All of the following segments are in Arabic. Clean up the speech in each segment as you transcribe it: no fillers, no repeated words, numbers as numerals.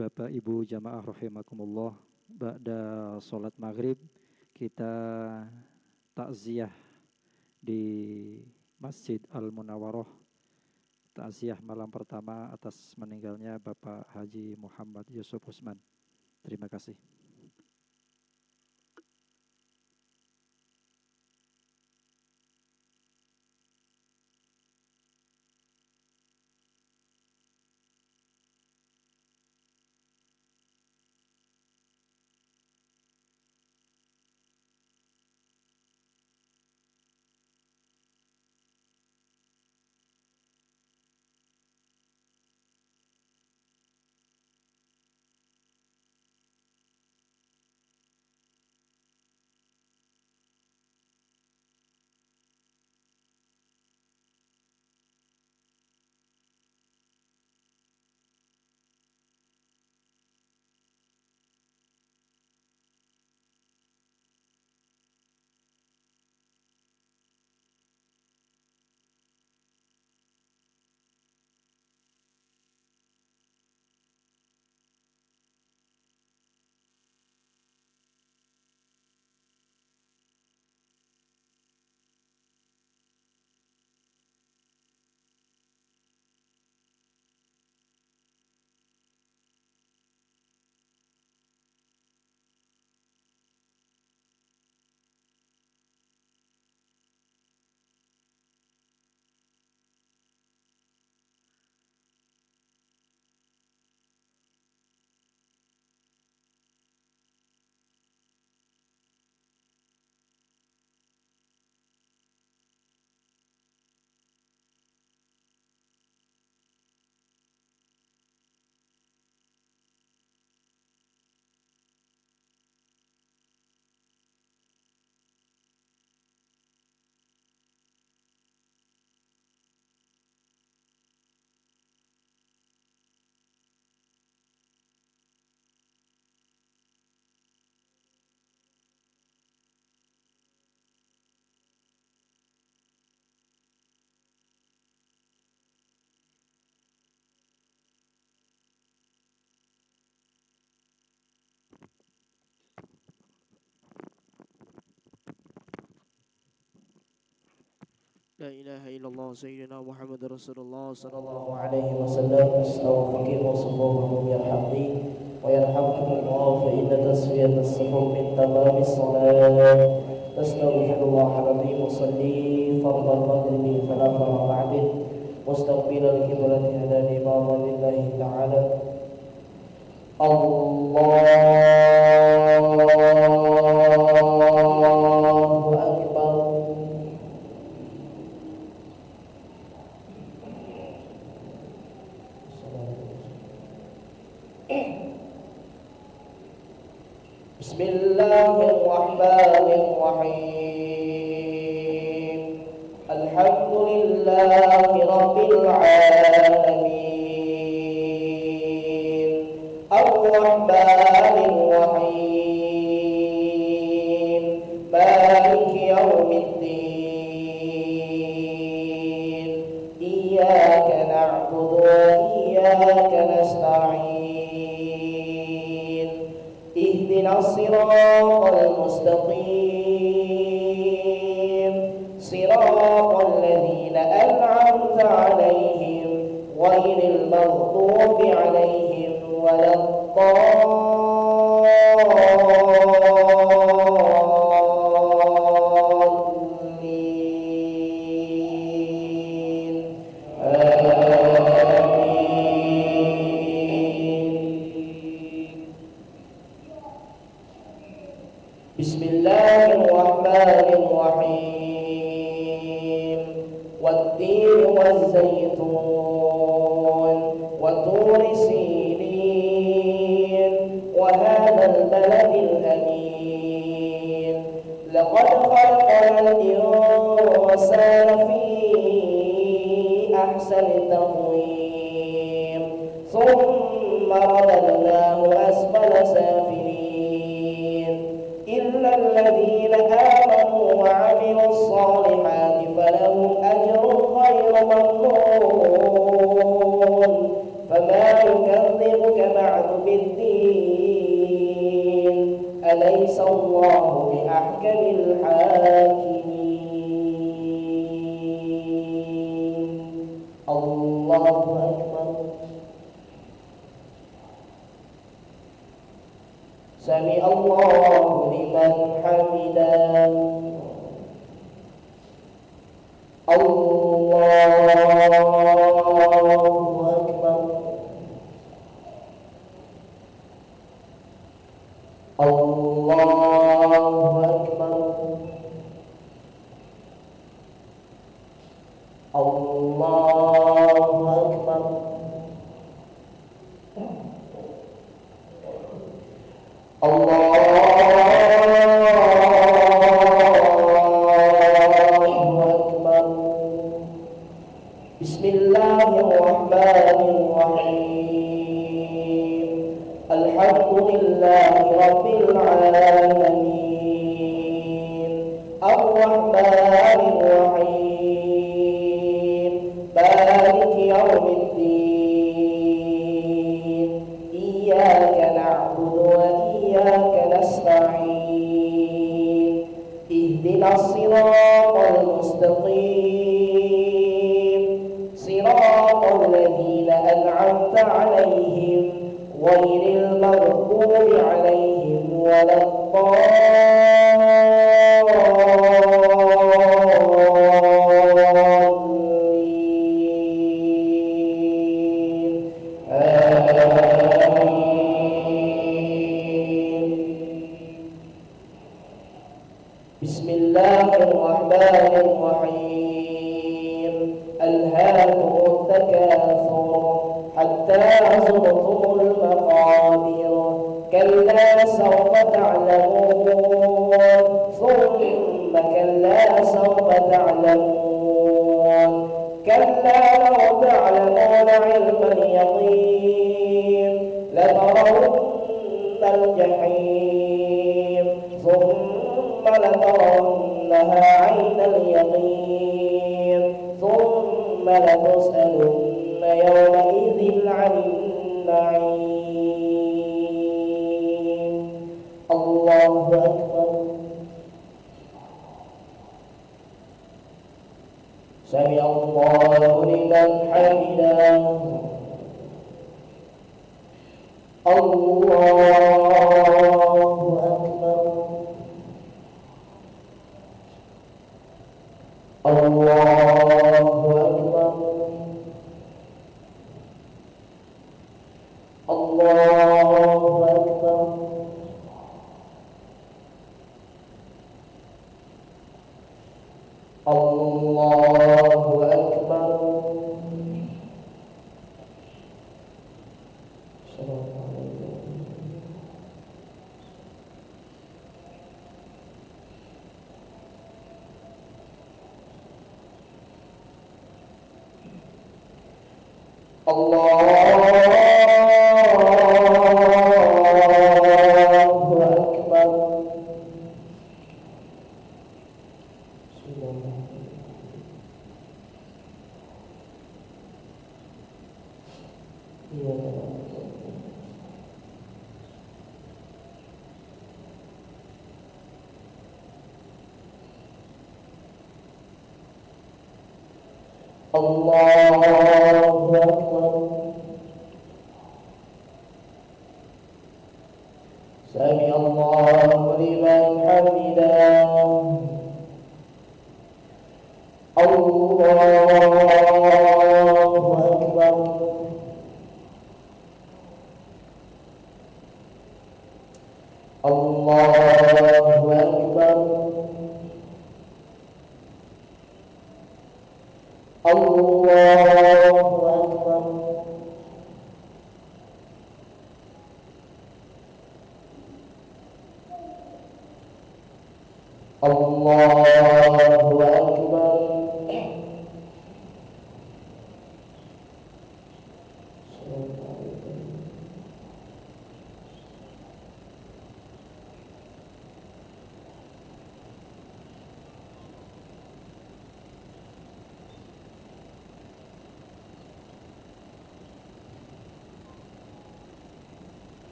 Bapak Ibu jamaah rahimakumullah, ba'da sholat maghrib kita takziah di Masjid Al-Munawwaroh, takziah malam pertama atas meninggalnya Bapak Haji Muhammad Yusuf Usman. Terima kasih. لا إله إلا الله سيدنا محمد رسول الله صلى الله عليه وسلم. استغفر وصفوهم يرحمني ويرحمكم الله، فإن تسوية الصفوف من تمام الصلاة. أستغفر الله العظيم وصلي فرض المغرب ثلاث ركعات مستقبل القبلة هداني باب لله تعالى. الله أكبر. بسم الله الرحمن الرحيم. الحمد لله رب العالمين الرحمن الرحيم مالك يوم الدين إياك نعبد وإياك نستعين اهدنا الصراط المستقيم صراط الذين أنعمت عليهم غير المغضوب عليهم ولا الضالين آمين. بسم الله الرحمن الرحيم. والتين والزيتون وطور سينين وهذا البلد الأمين لقد خلقنا الإنسان في أحسن تقويم ثم رددناه أسفل سافلين إلا الذين آمنوا وعملوا الصالحات فلهم أجر غير ممنون. فما يكذبك بعد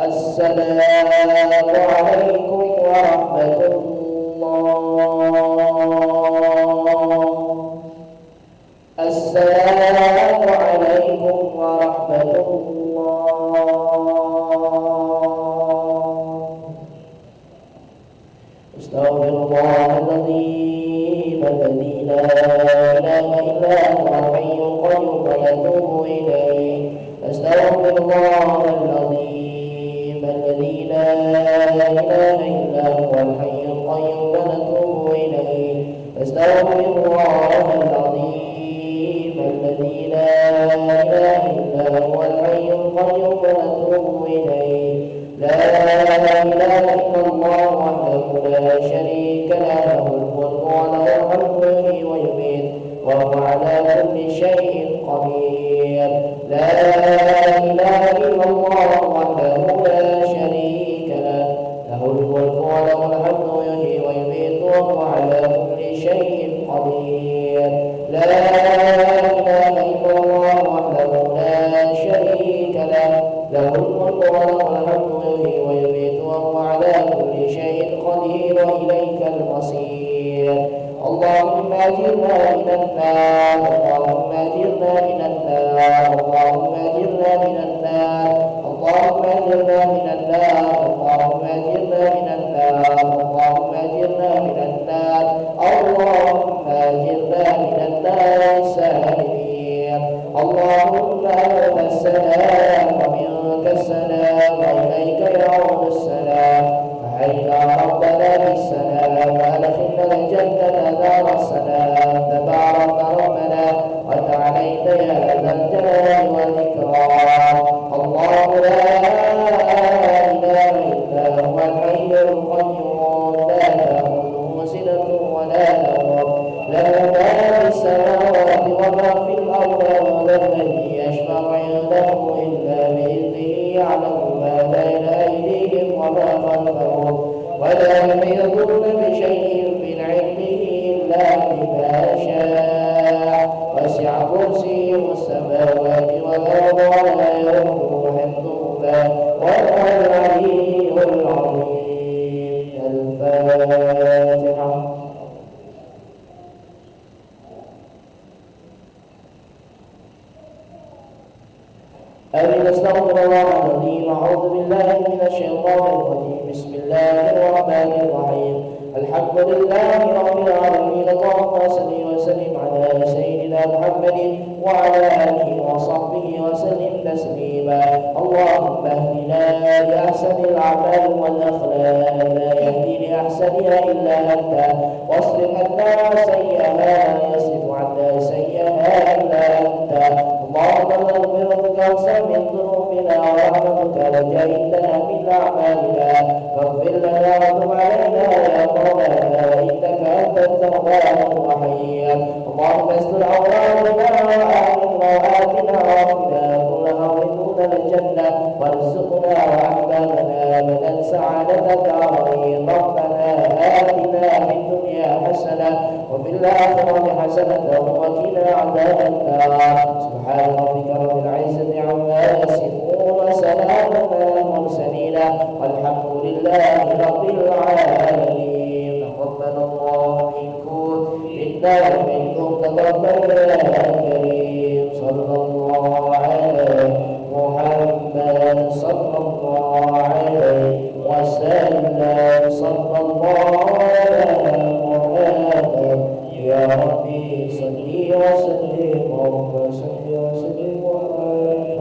السلام عليكم ورحمة الله. السلام عليكم ورحمة الله. الله العظيم الذي لا إله إلا هو الحي القيوم ونتوب إليه. نستغفر الله العظيم الذي لا إله إلا هو الحي القيوم ونتوب إليه. لا إله إلا الله وحده لا شريك له، له الملك وله الحمد يحيي ويميت وهو على كل شيء قدير. لا إله إلا الله وحده لا شريك له، له الملك وله الحمد يحيي ويميت وهو على كل شيء قدير. لا إله إلا الله وحده لا شريك له، له الملك وله الحمد يحيي ويميت وهو على كل شيء قدير وإليك المصير. اللهم أجرنا من النار، اللهم أجرنا من النار، اللهم أجرنا من النار، اللهم أجرنا من النار، اللهم أجرنا من النار، اللهم أجرنا من النار، اللهم أجرنا من النار سالمين. اللهم أنت السلام ومنك السلام وإليك يعود السلام. فحينا ربنا بالسلام وأدخلنا الجنة دار السلام. تبارك ربنا وتعاليت يا ذا الجلال والإكرام. الله لا إله إلا هو الحي القيوم لا تأخذه سنة ولا نوم، له ما في السماوات وما في الأرض، وهو الذي يشفع عنده إلا بإذنه، يعلم ما بين أيديهم وما خلفهم ولا يحيطون بشيء من علمه إلا بما شاء. وسع كرسيه السماوات والأرض ولا يؤوده حفظهما وهو العلي العظيم. الفاتحة. أمين. استغفر الله العظيم. أعوذ بالله من الشيطان الرجيم. بسم الله الرحمن الرحيم. الحمد لله رب العالمين. اللهم صل وسلم على سيدنا محمد وعلى آله وصحبه وسلم تسليما. اللهم اهدنا لأحسن الأعمال والأخلاق، لا يهدي لأحسنها إلا أنت، واصرف عنا سيئها، لا يصرف عنا سيئها إلا أنت. اللهم نغفرك واغفر من ذنوبنا ورحمتك وجاهدنا من أعمالنا، فاغفر لنا وتب علينا يا مولانا إنك أنت التواب الرحيم. اللهم استر عوراتنا وآمن روآتنا واغفنا كل أمر دون الجنة، وارزقنا وأحبابنا من سعادة الدارين. ربنا آتنا في الدنيا حسنة وفي الآخرة حسنة وقنا عذاب النار. سبحان ربك رب العزة عما يصفون وسلام على المرسلين والحمد لله رب العالمين. تقبل الله منكم إنا ومنكم تقبل يا كريم. صلى الله على محمد صلى الله عليه وسلم. صلى الله على محمد يا ربي صل وسلم وسلم وبارك.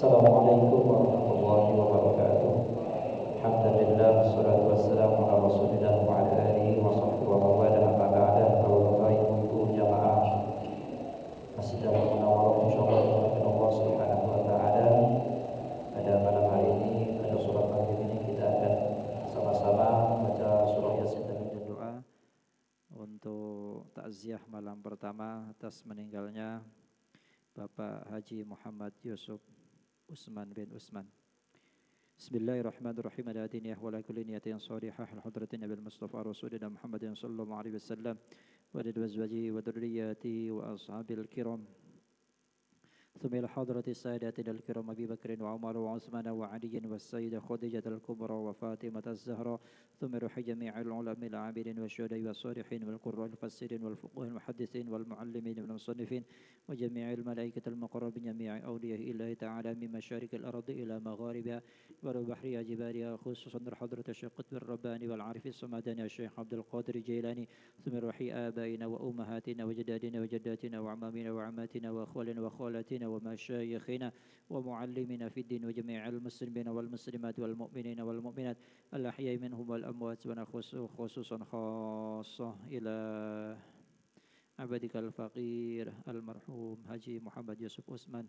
Assalamualaikum warahmatullahi wabarakatuh. Alhamdulillah wassalatu wassalamu ala Rasulillah wa ala alihi wa sahbihi wa man wala amma ba'da. Bapak Ibu jamaah Masjid Al-Munawwarah insyaallah Allah Subhanahu wa taala. Pada malam hari ini pada sholat maghrib ini kita akan sama-sama baca surah Yasin dan doa untuk takziah malam pertama atas meninggalnya Bapak Haji Muhammad Yusuf Usman bin Usman. Bismillahirrahmanirrahim. Ala diniyah wa la kulli niyatin salihah al hadratin nabil mustafa rasulina Muhammadin sallallahu alaihi wasallam wa ala azwajihi wa dhurriyyatihi wa ashabil kiram. ثم إلى حضرة ساداتنا الكرام أبي بكر وعمر وعثمان وعلي والسيدة خديجة الكبرى وفاطمة الزهراء ثم روح جميع العلماء العاملين والشهداء والصالحين والقراء المفسرين والفقهاء المحدثين والمعلمين والمصنفين وجميع الملائكة المقربين جميع أولياء الله تعالى من مشارق الأرض إلى مغاربها وبحرها جبالها خصوصا حضرة الشيخ قطب الرباني والعارف الصمداني الشيخ عبد القادر الجيلاني ثم روح آبائنا وأمهاتنا وجدادنا وجداتنا وعمامنا وعماتنا وأخوالنا وخالاتنا ومشايخنا ومعلمنا في الدين وجميع المسلمين والمسلمات والمؤمنين والمؤمنات الأحياء منهم والأموات خصوصا خاصة إلى عبدك الفقير المرحوم حجي محمد يوسف عثمان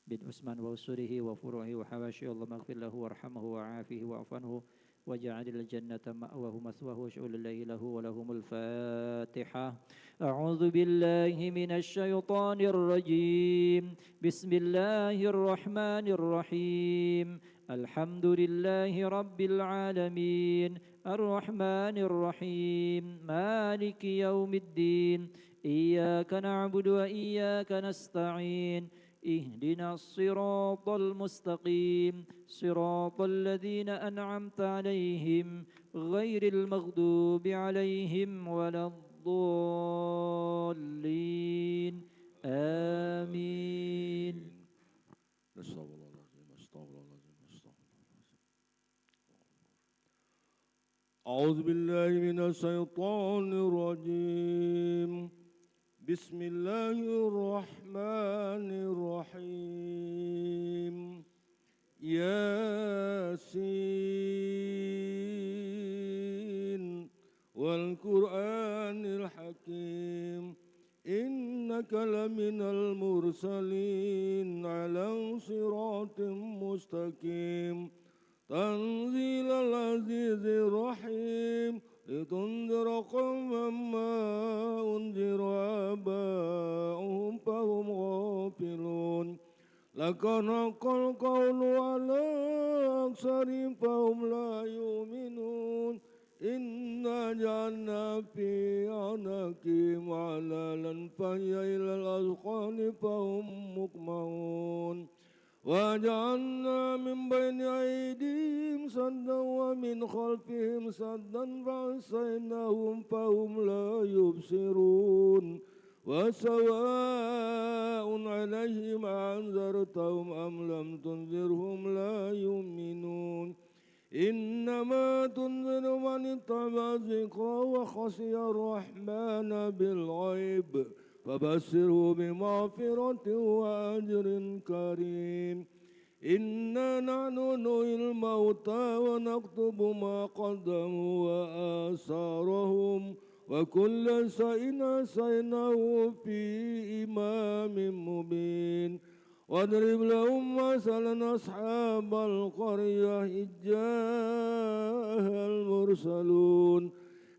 بن عثمان وأسره وفروعه وحواشيه اللهم اغفر له وارحمه وعافيه واعف عنه وجعل الجنة مأواه مثواه وشؤل الله له ولهم الفاتحة. أعوذ بالله من الشيطان الرجيم. بسم الله الرحمن الرحيم. الحمد لله رب العالمين الرحمن الرحيم مالك يوم الدين إياك نعبد وإياك نستعين اهدنا الصراط المستقيم صراط الذين أنعمت عليهم غير المغضوب عليهم ولا الضالين آمين. أعوذ بالله من الشيطان الرجيم. بسم الله الرحمن الرحيم. ياسين والقرآن الحكيم إنك لمن المرسلين على صراط مستقيم تنزيل العزيز الرحيم لتنذر قوما ما أنذر آباؤهم فهم غافلون لقد حق القول على أكثرهم فهم لا يؤمنون إنا جعلنا في أعناقهم أغلالا فهي إلى الأذقان فهم مقمحون وجعلنا من بين أيديهم سدا ومن خلفهم سدا فأغشيناهم فهم لا يبصرون وسواء عليهم أنذرتهم أم لم تنذرهم لا يؤمنون إنما تنذر من اتبع الذكر وخشي الرحمن بالغيب فبشره بمغفرة وأجر كريم إنا نحن نحيي الموتى ونكتب ما قدموا وآثارهم وكل شيء أحصيناه في إمام مبين واضرب لهم مثلا أصحاب القرية إذ جاءها المرسلون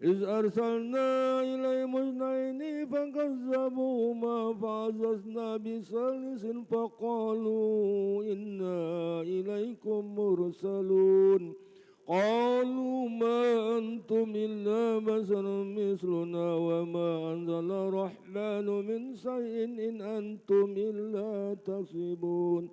إذ أرسلنا إليهم اثنين فكذبوهما فعززنا بثالث فقالوا إنا إليكم مرسلون قالوا ما أنتم إلا بشر مثلنا وما أنزل الرحمن من شيء إن أنتم إلا تكسبون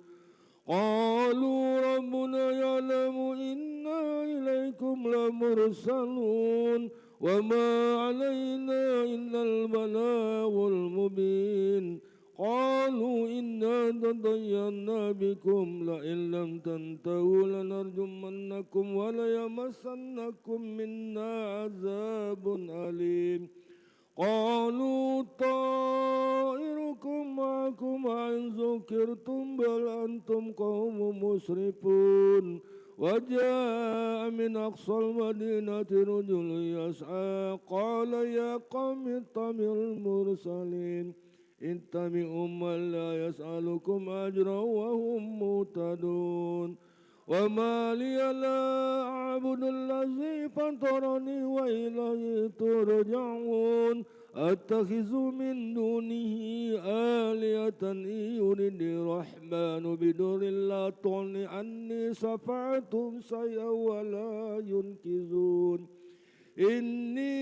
قالوا ربنا يعلم إنا إليكم لمرسلون وما علينا إلا البلاغ المبين قالوا إنا تطيرنا بكم لئن لم تنتهوا لنرجمنكم وليمسنكم منا عذاب أليم قالوا طائركم معكم ينفعكم إن ذكرتم بل أنتم قوم مسرفون وجاء من أقصى المدينة رجل يسعى قال يا قوم اتبعوا المرسلين اتبعوا من لا يسألكم أجرا وهم مهتدون وما لي لا أعبد الذي فطرني وإليه ترجعون أتخذ من دونه آلهة إن يرد الرحمن بدر لا تغن عني شفاعتهم شيئا ولا ينقذون إني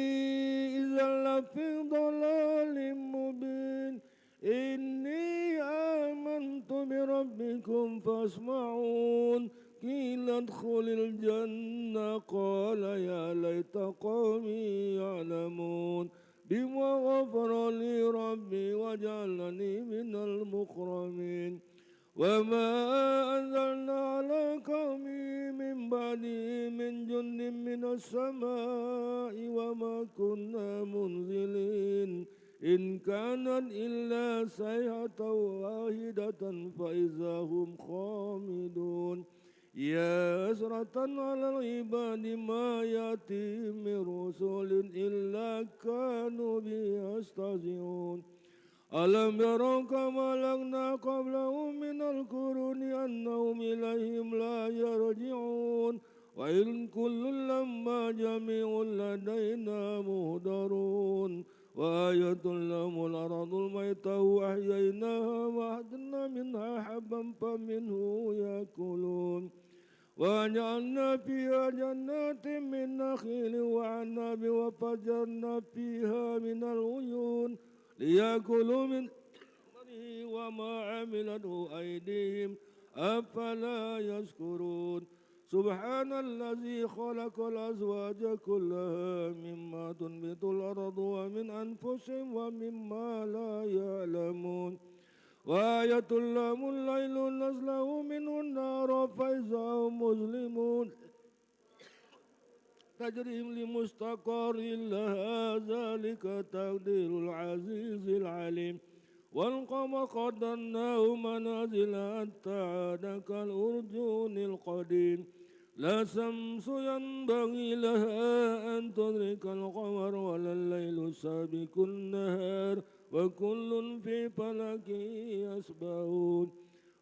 إذا لفي ضلال مبين إني آمنت بربكم فاسمعون قيل ادخل الجنة قال يا ليت قومي يعلمون بما غفر لي ربي وجعلني من المكرمين وما أنزلنا على قومي من بعده من جند من السماء وما كنا منزلين إن كانت إلا صيحة واحدة فإذا هم خامدون يا حسرة على العباد ما يأتي من رسول إلا كانوا به يستهزئون ألم يروا كما أهلكنا قبلهم من القرون أنهم إليهم لا يرجعون وإن كل لما جميع لدينا مهدرون وآية لهم الأرض الميتة وأحييناها وأحيينا منها حبا فمنه يأكلون وجعلنا فيها جنات من نخيل وعنب وفجرنا فيها من العيون ليأكلوا من ثمره وما عملته أيديهم أفلا يشكرون سبحان الذي خلق الأزواج كلها مما تنبت الأرض ومن أنفسهم ومما لا يعلمون وآية لهم الليل نزله منه النار فإذا هم مظلمون تجري لمستقر لها ذلك تقدير العزيز العليم والقمر قدرناه منازل حتى عاد كالأرجون القديم لا شمس ينبغي لها أن تدرك القمر ولا الليل سابق النهار وكل في فلك يسبحون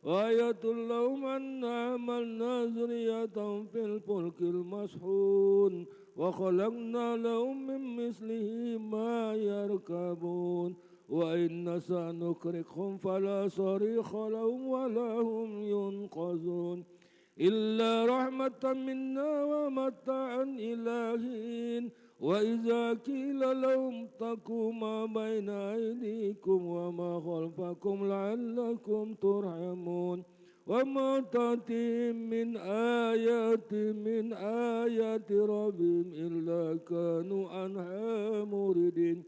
وآية لهم أن عملنا ذرية في الفلك المشحون وخلقنا لهم من مثله ما يركبون وإن نشأ نغرقهم فلا صريخ لهم ولا هم ينقذون إلا رحمة منا ومتاعا إلى حين وإذا قيل لهم اتقوا ما بين أيديكم وما خلفكم لعلكم ترحمون وما تأتيهم من آيات ربهم إلا كانوا عنها موردين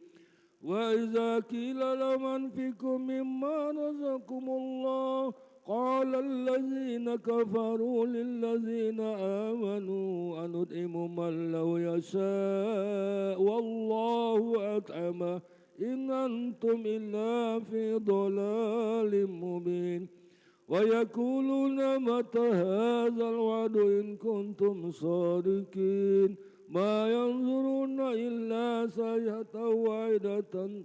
وإذا قيل لهم أنفقوا مما رزقكم الله قال الذين كفروا للذين آمنوا أنطعم من لو يشاء والله أطعمه إن أنتم إلا في ضلال مبين ويقولون متى هذا الوعد إن كنتم صادقين ما ينظرون إلا صيحة واحدة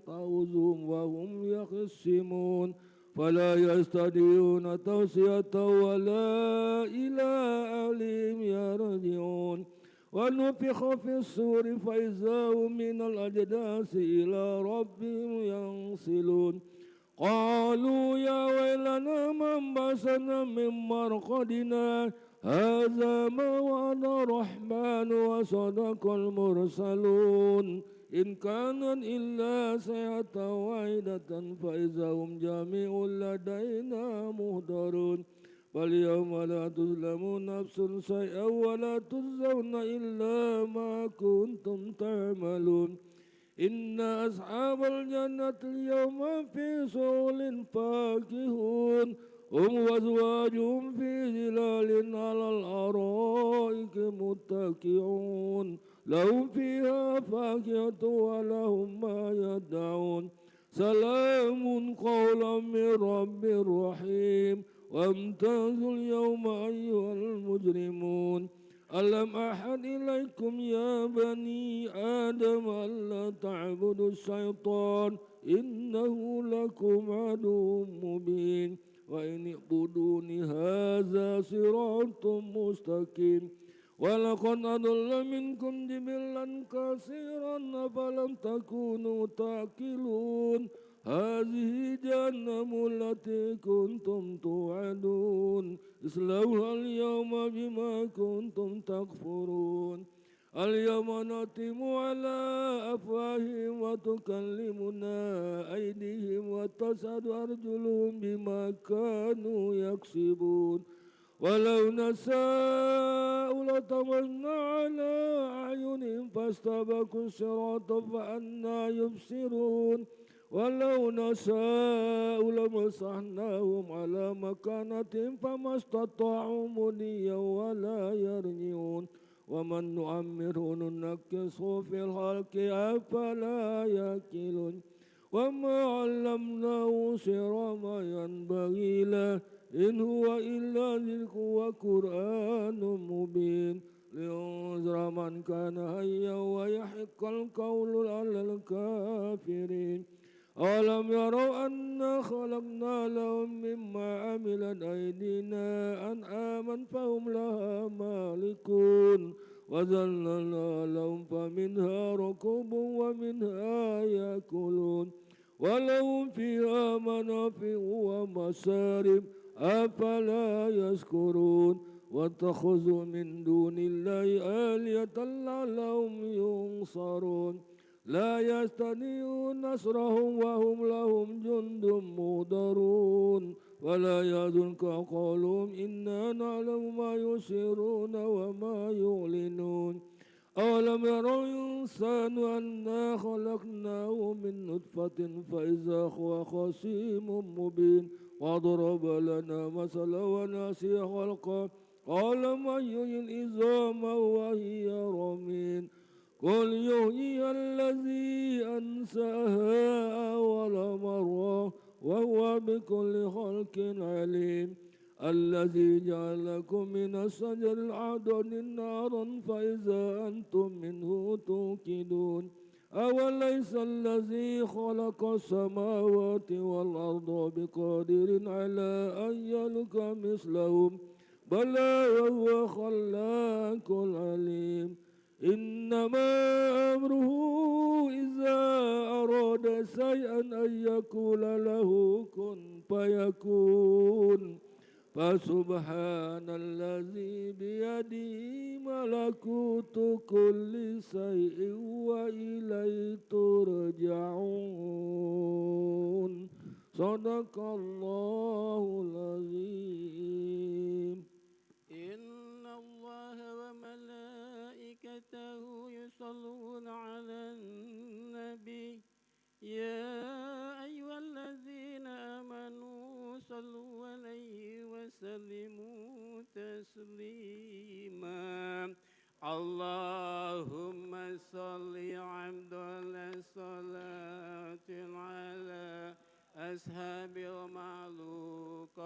تأخذهم وهم يخصمون فلا يستطيعون توصية ولا إلى أهلهم يرجعون ونفخ في الصور فإذا هم من الأجداث إلى ربهم ينسلون قالوا يا ويلنا من بعثنا من مرقدنا هذا ما وعد الرحمن وصدق المرسلون إن كانت إلا صيحة واحدة فإذا هم جميع لدينا مهدرون فاليوم لا تظلمون نفس شيئا ولا تجزون إلا ما كنتم تعملون إن أصحاب الجنة اليوم في شغل فاكهون هم وأزواجهم في ظلال على الأرائك متكئون لهم فيها فاكهة ولهم ما يدعون سلام قولا من رب رحيم وامتازوا اليوم أيها المجرمون ألم أحد إليكم يا بني آدم ألا تعبدوا الشيطان إنه لكم عدو مبين وإن اعبدوني هذا صراط مستقيم ولقد أضل منكم جبلا كثيرا أفلم تكونوا تعقلون هذه جهنم التي كنتم توعدون اصلوها اليوم بما كنتم تكفرون اليوم نختم على أفواههم وتكلمنا أيديهم وتشهد أرجلهم بما كانوا يكسبون ولو نشاء لطمسنا على أعينهم فاستبقوا الصراط فأنى يبصرون ولو نشاء لمسحناهم على مكانتهم فما استطاعوا مضيا ولا يرجعون ومن نؤمره ننكسه في الخلق أفلا يأكلون وما علمناه شر ما ينبغي له إن هو إلا ذكر وقرآن مبين لينذر من كان حيا ويحق القول على الكافرين أولم يروا أنا خلقنا لهم مما عملت أيدينا أنعاما فهم لها مالكون وذللنا لهم فمنها ركوب ومنها يأكلون ولهم فيها منافع ومشارب أفلا يشكرون واتخذوا من دون الله آلهة لعلهم ينصرون لا يستطيعون نصرهم وهم لهم جند مهضرون ولا يحزنك قولهم إنا نعلم ما يسرون وما يعلنون أولم يروا الإنسان أنا خلقناه من نطفة فإذا هو خصيم مبين وضرب لنا مثلا ونسي خلقه قال من يحيي العظام وهي رميم قل يحييها الذي أنشأها أول مرة وهو بكل خلق عليم الذي جعل لكم من الشجر الأخضر نارا فإذا أنتم منه توقدون أوليس الذي خلق السماوات والأرض بقادر على أن يخلق مثلهم بلى وهو خلاق العليم إنما أمره إذا أراد شيئا أن يقول له كن فيكون فسبحان الذي بيده ملكوت كل شيء وإليه ترجعون صدق الله العظيم. إن الله وملائكته يصلون على النبي يا أيها الذين آمنوا صلوا عليه وسلموا تسليما اللهم صل عبد صلاة على أصحاب المعلوقاتك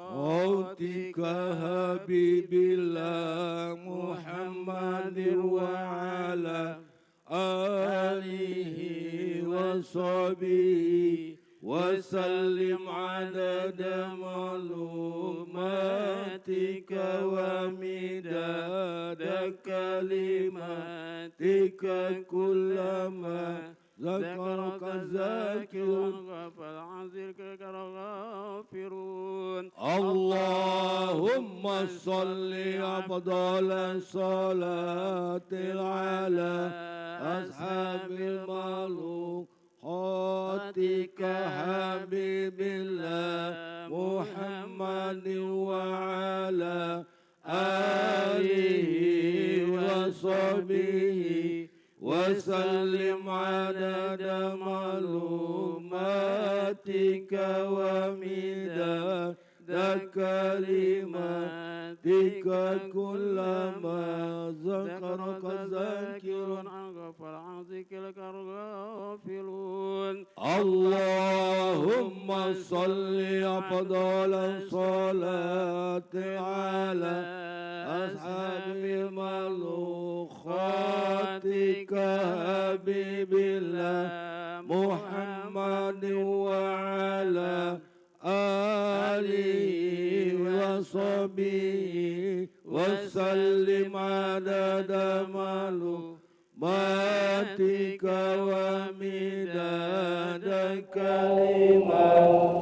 حبيب الله محمد وعلى آله وصحبه وسلم عدد معلوماتك ومداد كلماتك كلما ذكرك الذاكرون غفل عن ذكرك الغافرون اللهم صل أفضل الصلاة على أصحاب المخلوقاتك حبيب الله محمد وعلى آله وصحبه وسلم عدد معلوماتك ومداد كلماتك كلما ذكرك ذاكر غفر عن عظيك لك الغافلون اللهم صل أفضل الصلاة على أصحاب مخلوقاتك حبيب الله محمد وعلى آله وصحبه وسلم عدد معلوماتك ومداد كلماتك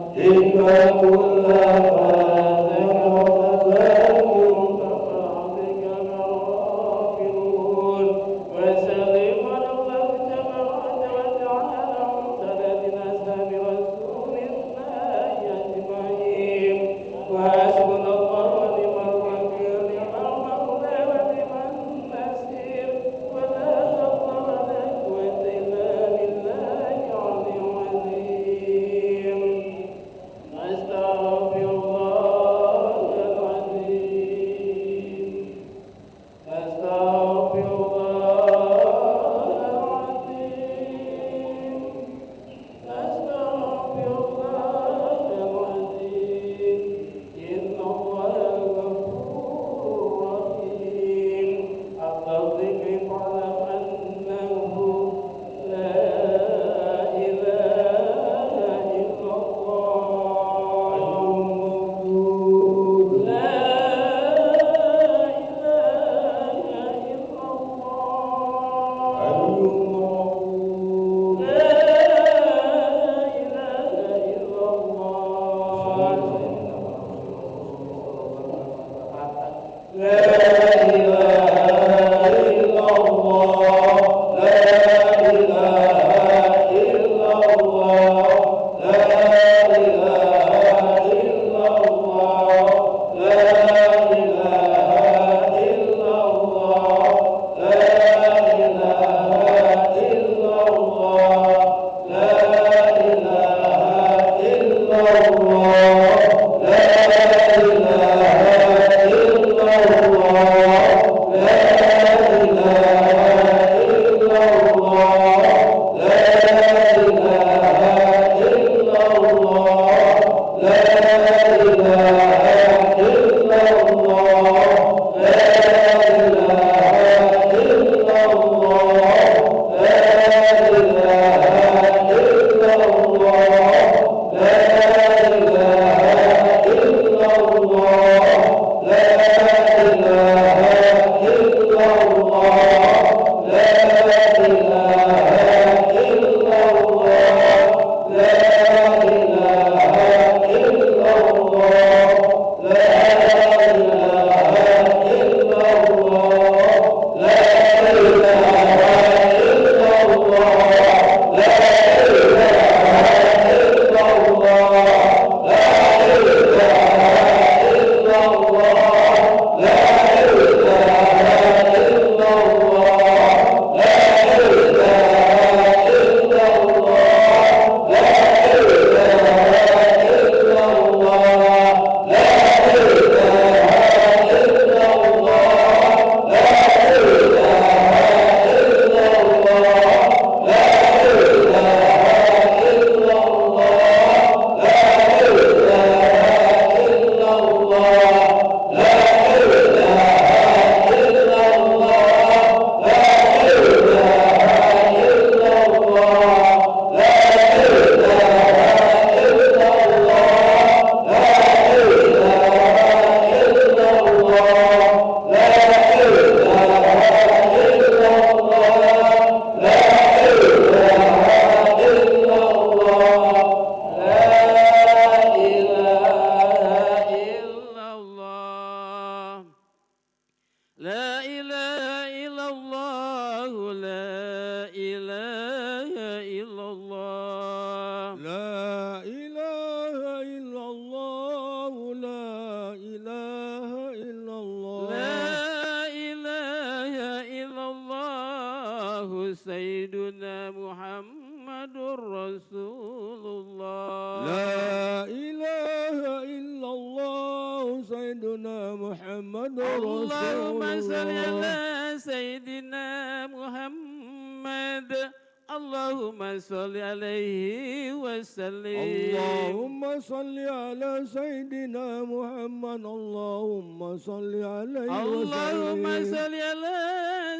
سيدنا محمد رسول الله لا إله إلا الله سيدنا محمد رسول الله اللهم صل على سيدنا محمد محمد اللهم صل عليه وسلم. اللهم صل على سيدنا محمد. اللهم صل عليه اللهم وسلم. صل على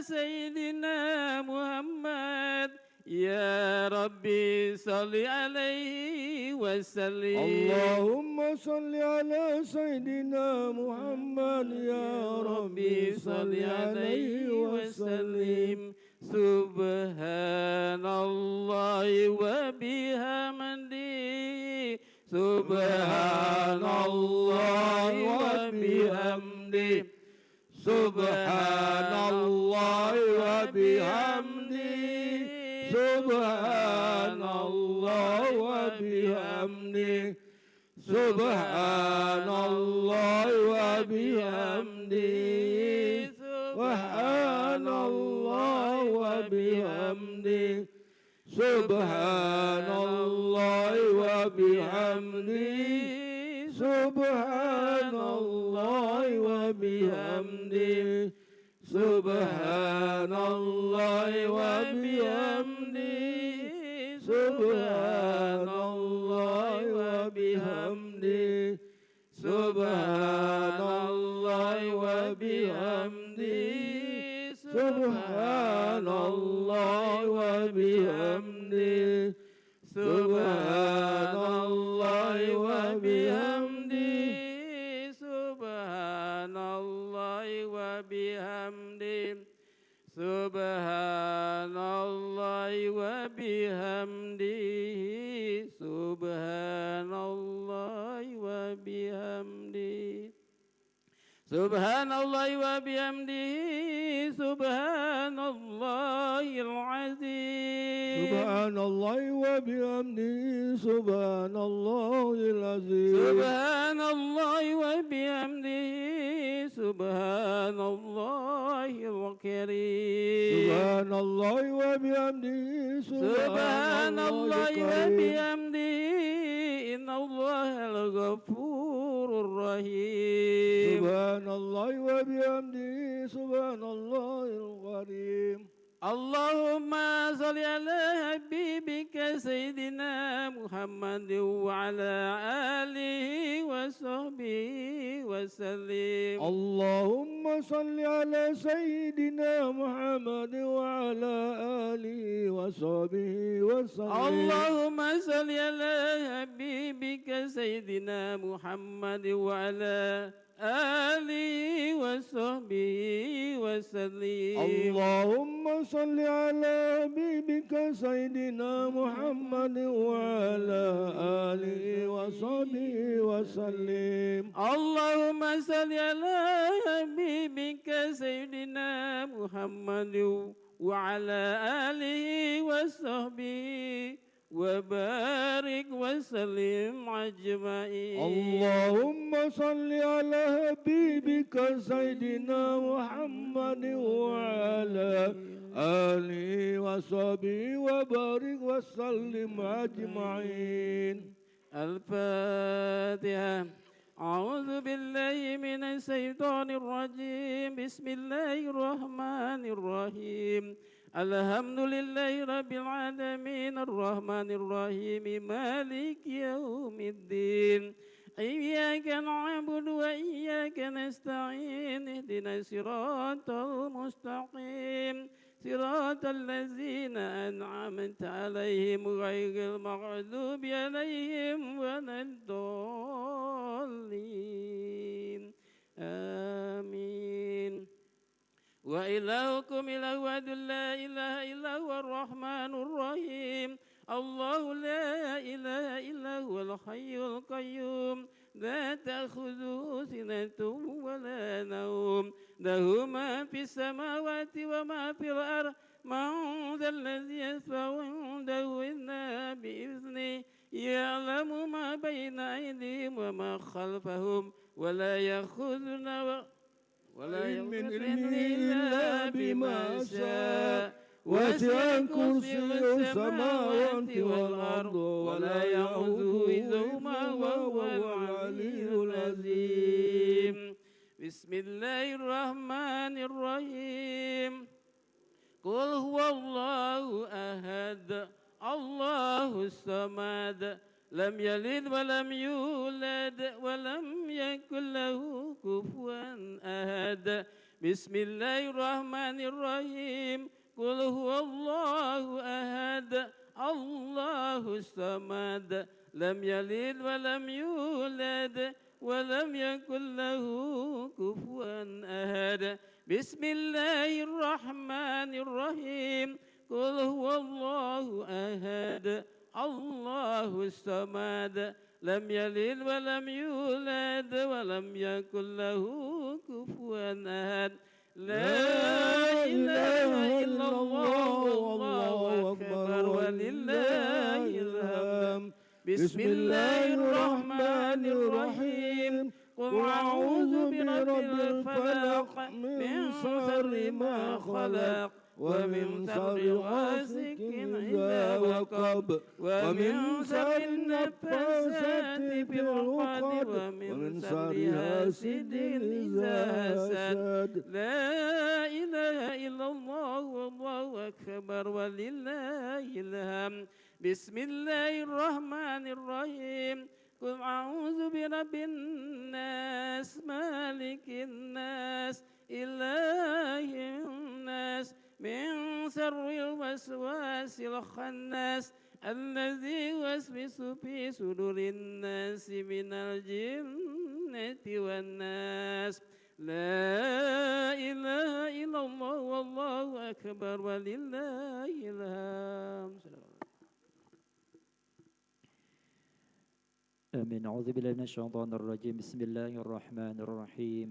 سيدنا محمد يا ربي صل عليه وسلم. اللهم صل على سيدنا محمد يا ربي صل عليه وسلم. سبحان الله وبحمده سبحان الله وبحمده سبحان الله وبحمده سبحان الله وبحمده سبحان الله وبحمده سبحان الله وبحمده سبحان الله وبحمده سبحان الله وبحمده سبحان الله وبحمده سبحان الله وبحمده سبحان الله وبحمده سبحان الله وبحمده سبحان الله وبحمده سبحان الله وبحمده سبحان الله وبحمده سبحان الله وبحمده سبحان الله وبحمده سبحان الله العظيم سبحان الله وبحمده سبحان الله العظيم سبحان الله وبحمده سبحان الله الكريم سبحان الله وبحمده سبحان الله الكريم وبحمده إن الله الغفور الرحيم سبحان الله وبحمده سبحان الله الكريم اللهم صل على حبيبك سيدنا محمد وعلى آله وصحبه وسلم اللهم صل على سيدنا محمد وعلى آله وصحبه وسلم اللهم صل على حبيبك سيدنا محمد وعلى آله وصحبه وسلم اللهم صل على حبيبك سيدنا محمد وعلى آله وصحبه وسلم اللهم صل على حبيبك سيدنا محمد وعلى آله وصحبه وبارك وسلم أجمعين اللهم صل على حبيبك سيدنا محمد وعلى آله وصحبه وبارك وسلم أجمعين. الفاتحة. أعوذ بالله من الشيطان الرجيم. بسم الله الرحمن الرحيم. الحمد لله رب العالمين الرحمن الرحيم مالك يوم الدين إياك نعبد وإياك نستعين اهدنا الصراط المستقيم صراط الذين أنعمت عليهم غير المغضوب عليهم ولا الضالين آمين. وإلهكم إله واحد لا إله إلا هو الرحمن الرحيم الله لا إله إلا هو الحي القيوم لا تأخذه سنة ولا نوم له ما في السماوات وما في الأرض من ذا الذي يشفع عنده إلا بإذنه يعلم ما بين أيديهم وما خلفهم ولا يأخذون ولا من يغفر إلا بما شاء وسع كرسيه السماوات والأرض ولا يعوده حفظهما وهو العلي العظيم. بسم الله الرحمن الرحيم. قل هو الله الصمد لم يلد ولم يولد ولم يكن له كفوا أحد بسم الله الرحمن الرحيم قل هو الله أحد الله الصمد لم يلد ولم يولد ولم يكن له كفوا أحد بسم الله الرحمن الرحيم قل هو الله أحد الله الصمد لم يلد ولم يولد ولم يكن له كفوا أحد لا إله إلا الله والله أكبر ولله الحمد بسم الله الرحمن الرحيم قل أعوذ برب الفلق من شر ما خلق ومن شر غاسق إذا وقب ومن شر النفاثات في العقد ومن شر حاسد إذا حسد لا إله إلا الله والله أكبر ولله الحمد بسم الله الرحمن الرحيم قل أعوذ برب الناس مالك الناس إله الناس من شر الوسواس الخناس الذي يوسوس في صدور الناس من الجنة والناس لا إله إلا الله والله أكبر ولله الحمد. آمين. أعوذ بالله من الشيطان الرجيم. بسم الله الرحمن الرحيم.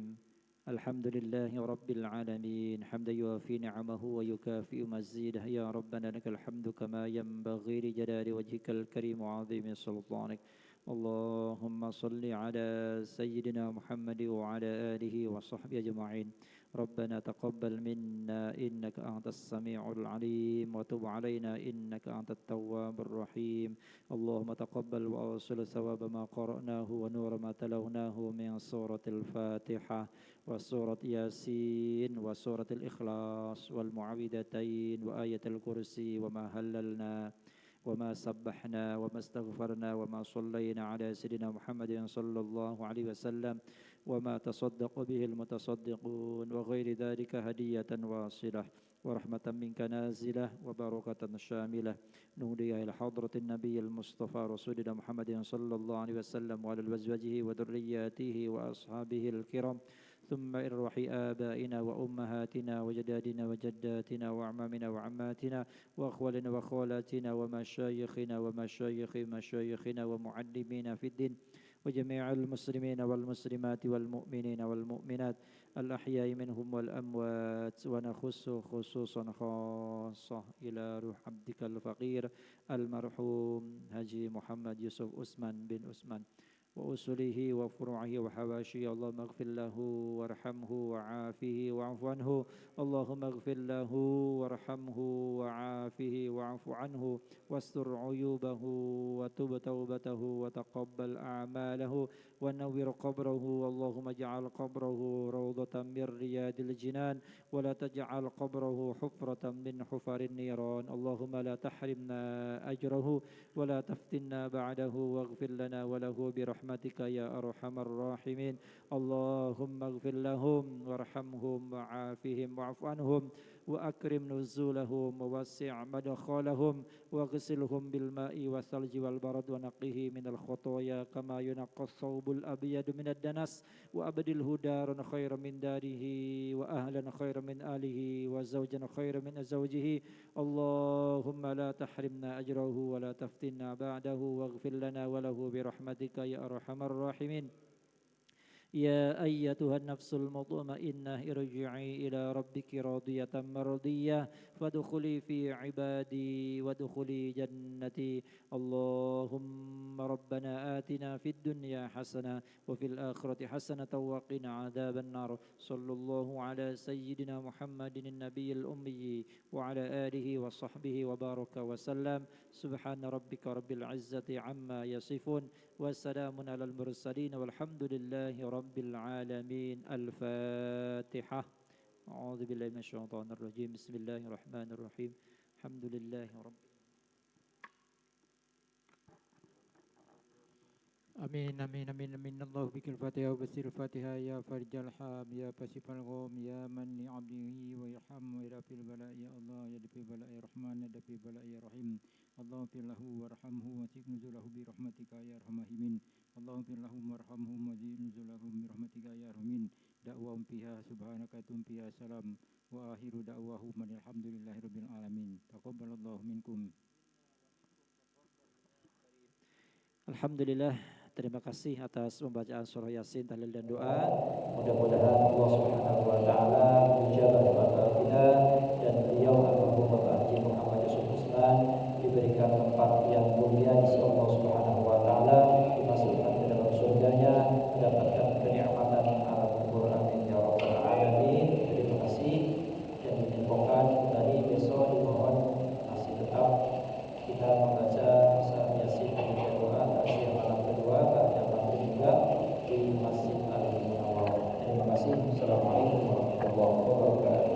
الحمد لله رب العالمين حمدا يوافي نعمه ويكافئ مزيده. يا ربنا لك الحمد كما ينبغي لجلال وجهك الكريم وعظيم سلطانك. اللهم صل على سيدنا محمد وعلى آله وصحبه أجمعين. ربنا تقبل منا إنك أنت السميع العليم وتب علينا إنك أنت التواب الرحيم. اللهم تقبل وأوصل ثواب ما قرأناه ونور ما تلوناه من سورة الفاتحة وسورة ياسين وسورة الإخلاص والمعوذتين وآية الكرسي وما هللنا وما سبحنا وما استغفرنا وما صلينا على سيدنا محمد صلى الله عليه وسلم وما تصدق به المتصدقون وغير ذلك هدية واصلة ورحمة منك نازلة وبركة شاملة نهدي إلى حضرة النبي المصطفى رسولنا محمد صلى الله عليه وسلم وعلى أزواجه وذرياته وأصحابه الكرام ثم إرواح آبائنا وأمهاتنا وجدادنا وجداتنا وأعمامنا وعماتنا وأخوالنا وأخوالاتنا ومشايخنا ومشايخ مشايخنا ومعلمينا في الدين وجميع المسلمين والمسلمات والمؤمنين والمؤمنات الأحياء منهم والأموات ونخص خصوصا خاصة إلى روح عبدك الفقير المرحوم حجي محمد يوسف عثمان بن عثمان وأصله وفروعه وحواشيه. اللهم اغفر له وارحمه وعافه واعف عنه. اللهم اغفر له وارحمه وعافه واعف عنه واستر عيوبه وتب توبته وتقبل أعماله ونور قبره. اللهم اجعل قبره روضة من رياض الجنان ولا تجعل قبره حفرة من حفر النيران. اللهم لا تحرمنا أجره ولا تفتنا بعده واغفر لنا وله برحمتك يا أرحم الراحمين. اللهم اغفر لهم وارحمهم وعافهم واعف عنهم وأكرم نزولهم ووسع مدخلهم واغسلهم بالماء والثلج والبرد ونقه من الخطايا كما ينقى الثوب الأبيض من الدنس وأبدله دارا خيرا من داره وأهلا خيرا من أهله وزوجا خيرا من زوجه. اللهم لا تحرمنا أجره ولا تفتنا بعده واغفر لنا وله برحمتك يا أرحم الراحمين. يا أيتها النفس المطمئنة ارجعي إلى ربك راضية مرضية فادخلي في عبادي وادخلي جنتي. اللهم ربنا آتنا في الدنيا حسنة وفي الآخرة حسنة وقنا عذاب النار. صلى الله على سيدنا محمد النبي الأمي وعلى آله وصحبه وبارك وسلم. سبحان ربك رب العزة عما يصفون وسلام على المرسلين والحمد لله رب العالمين. الفاتحة. أعوذ بالله من الشيطان الرجيم. بسم الله الرحمن الرحيم. الحمد لله رب Amin amin amin amin. Allah bikil Fatihah wa basir Fatihah ya farjal ham ya pasifal gham ya man li abdihi wa yarham wa irafil bala ya Allah ya dafi bala ya Rahman ya dafi bala ya Rahim. Allahumma fir lahu warhamhu wa sik nuzulahu bi rahmatika ya arhamar rahimin. Allahumma fir lahu warhamhu wa sik nuzulahu bi rahmatika ya arhamin. Da'wahum fiha subhanaka tumpiya salam wa akhiru da'wahum alhamdulillahi rabbil alamin. Taqabbalallahu minkum. Alhamdulillah, terima kasih atas pembacaan surah Yasin, tahlil dan doa. Mudah-mudahan Allah Subhanahu wa taala menjaga doa kita dan beliau almarhum Bapak Haji Muhammad Yusuf Ruslan diberikan tempat yang mulia di sisi Allah Subhanahu wa taala, dimasukkan ke dalam surganya, mendapatkan kenikmatan alam kubur. Amin ya rabbal alamin. Terima kasih dan diinfokan dari besok dimohon masih tetap kita membaca surah Yasin dan doa tasbih malam kedua pada maghrib juga di Masjid Al-Munawwar. Terima kasih. Assalamualaikum warahmatullahi wabarakatuh.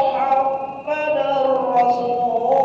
محمدا رسول الله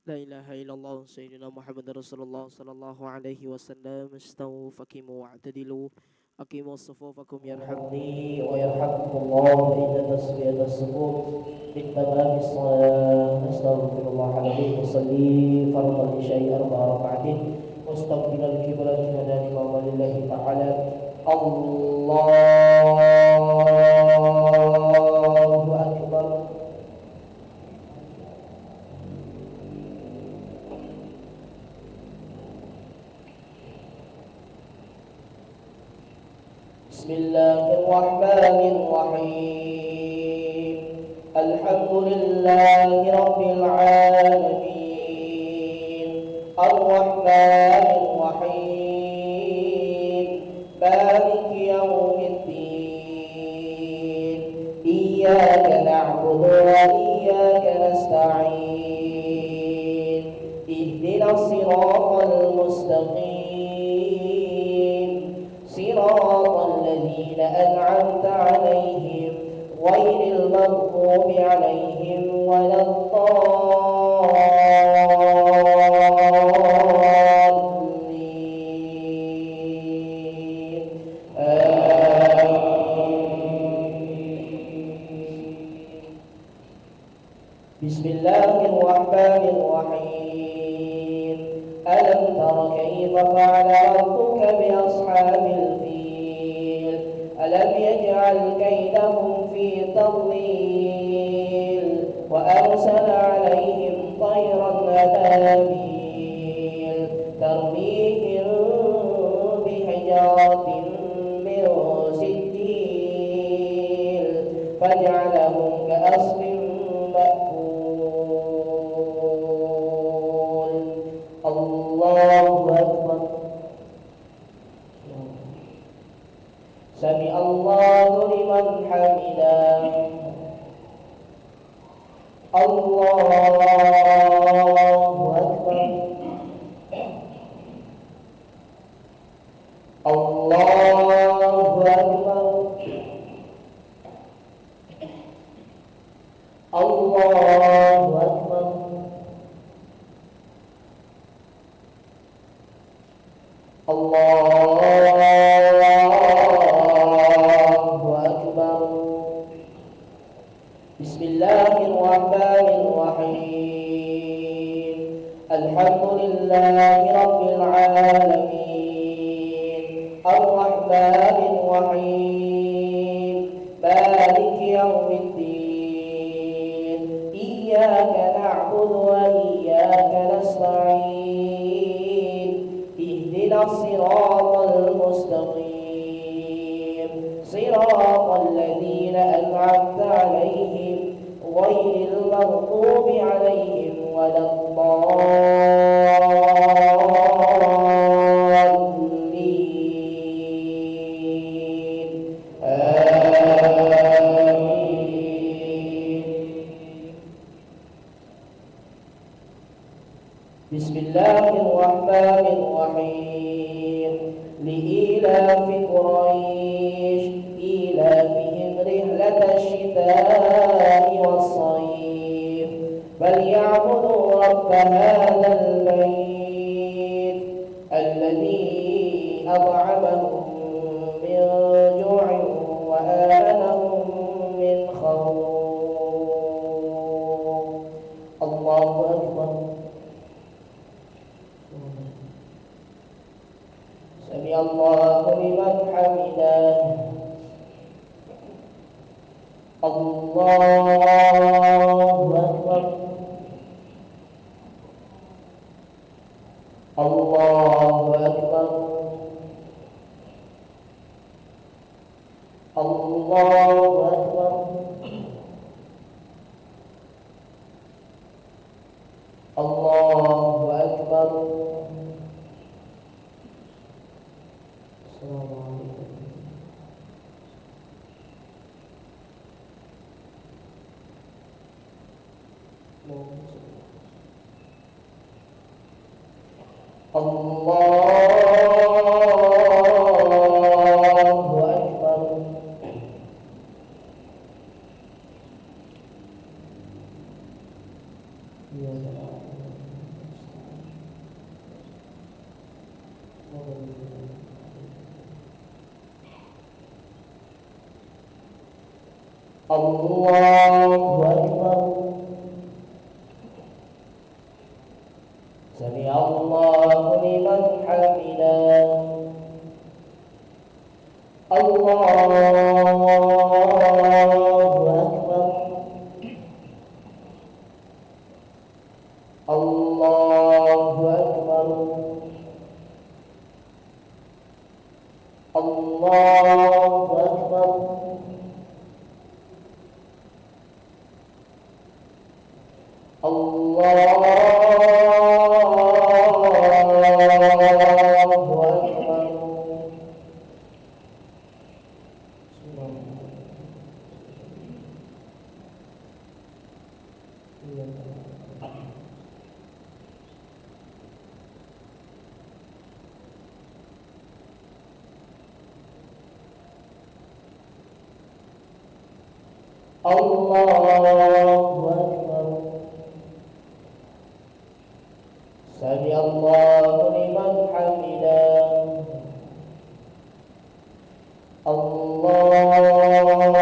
لا إله إلا الله سيدنا محمد رسول الله صلى الله عليه وسلم. استووا فقيموا واعتدلوا أقيموا صفوفكم يرحمني ويرحمكم الله فإن تسوية الصفوف من تمام الصلاة. أستغفر الله العظيم وصلي فرض العشاء 4 ركعات مستقبل القبلة هدى الإمام لله تعالى. الله أكبر. بسم الله الرحمن الرحيم. الحمد لله رب العالمين الرحمن الرحيم مالك يوم الدين إياك نعبد وإياك نستعين اهدنا الصراط المستقيم صراط الذين أنعمت عليهم غير المغضوب عليهم ولا الضالين بسم الله الرحمن الرحيم. ألم تر كيف فعل ربك بأصحاب الفيل ألم يجعل كيدهم في تضليل وأرسل عليهم طيرا أبابيل ترميهم بحجارة من سجيل فجعلهم كأصف مأكول. الله أكبر. سمع الله لمن حمده. الله أكبر. الله أكبر. الله أكبر. الله أكبر. بسم الله الرحمن الرحيم. الحمد لله رب العالمين الرحمن الرحيم مالك يوم الدين إياك نعبد وإياك نستعين اهدنا الصراط المستقيم صراط الذين أنعمت عليهم غير المغضوب عليهم ولا الضالين آمين. بسم الله الرحمن الرحيم. لإيلاف قريش إيلافهم رحلة الشتاء والصيف فليعبدوا رب هذا البيت الذي أطعمهم من جوع وآمنهم من خوف. الله أكبر. سمع الله لمن حمده. الله أكبر. الله أكبر. الله أكبر. الله أكبر. السلام عليكم. الله Allahu Akbar. Sami Allahu liman hamidah. Allahu Akbar. Allahu Akbar. Allahu Akbar. Allahu Akbar. Sami Allahu liman hamidah. Allahu Akbar.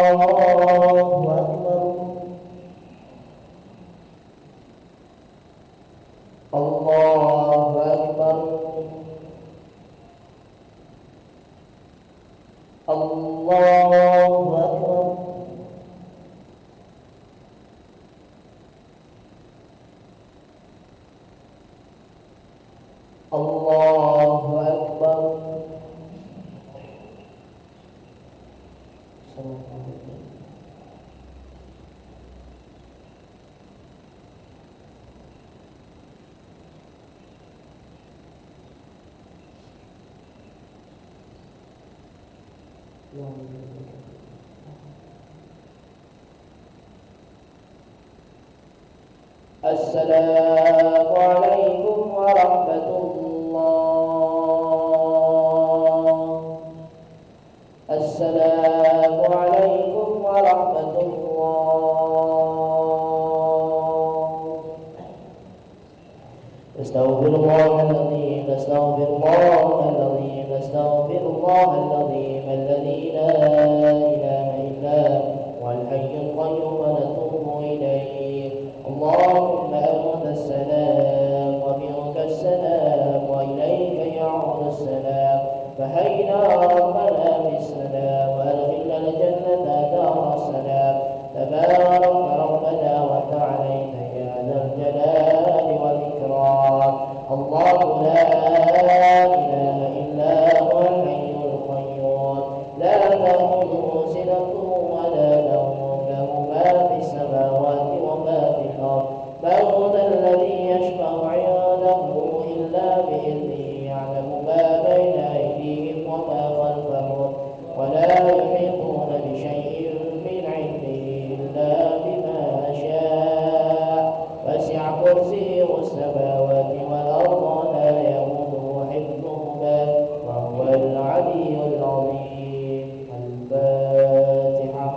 Allahu Akbar. Allahu Akbar. Allahu Akbar. Assalamu alaikum warahmatullah. Assalamu alaikum warahmatullah. Astaghfirullahaladzim, astaghfirullahaladzim, astaghfirullahaladzim, alladzi la ilaha illa huwal hayyul qayyum wa natubu ilayhi. Allahumma anta as-salam wa minka as-salam wa ilayka ya'udu as-salam. Fahayyina rabbana bis-salam wa adkhilna al-jannata dar as-salam. Tabarak rabbana wa ta'alayna ya dzal jalali wal ikram. Allahu la ilaha illa huwal hayyul qayyum. La ta'khudhuhu sinatun wa la nawm. Lahu ma fis samawati wa ma fil ard. من ذا الذي يشفع عنده إلا بإذنه. يعلم ما بين أيديهم وما خلفهم ولا يحيطون بشيء من علمه إلا بما شاء. وسع كرسيه السماوات والأرض لا يئوده حفظهما وهو العلي العظيم. الفاتحة.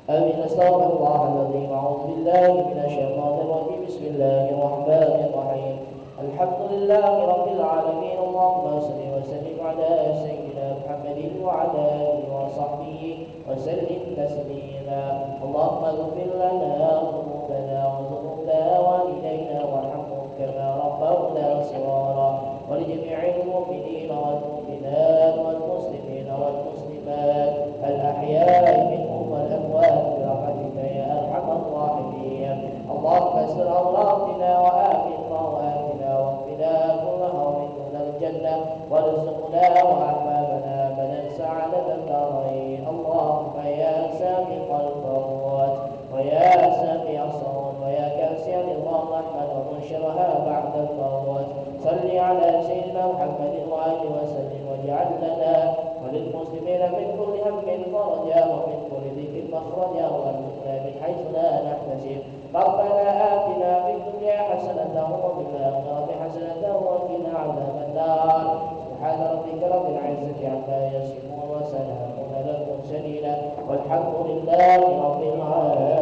آمين. أستغفر الله العظيم. أعوذ بالله من الشيطان الرجيم. بسم الله الرحمن الرحيم. الحمد لله رب العالمين. اللهم صل وسلم على سيدنا محمد وعلى آله وصحبه وسلم تسليما. اللهم اغفر لنا ذنوبنا وذنوب والدينا وارحمهم كما ربونا صغارا. ولجميع المؤمنين والمؤمنات والمسلمين والمسلمات الأحياء منهم والأموات برحمتك يا أرحم الراحمين. اللهم استر عوراتنا وآمن رواتنا واكفنا كل هم دون الجنة وارزقنا وأحبابنا بدا سعادة الدارين. اللهم يا سابق الفروات ويا سامع الصوت ويا كاسي رضا الرحمن ومنشرها بعد الموت. صل على سيدنا محمد وآله وسلم واجعل لنا وللمسلمين من كل هم فرجا ومن كل ضيق مخرجا وارزقنا من حيث لا نحتسب. ربنا آتنا في الدنيا حسنة وفي الآخرة حسنة وقنا عذاب النار. سبحان ربك رب العزة عما يصفون وسلام على المرسلين والحمد لله رب العالمين.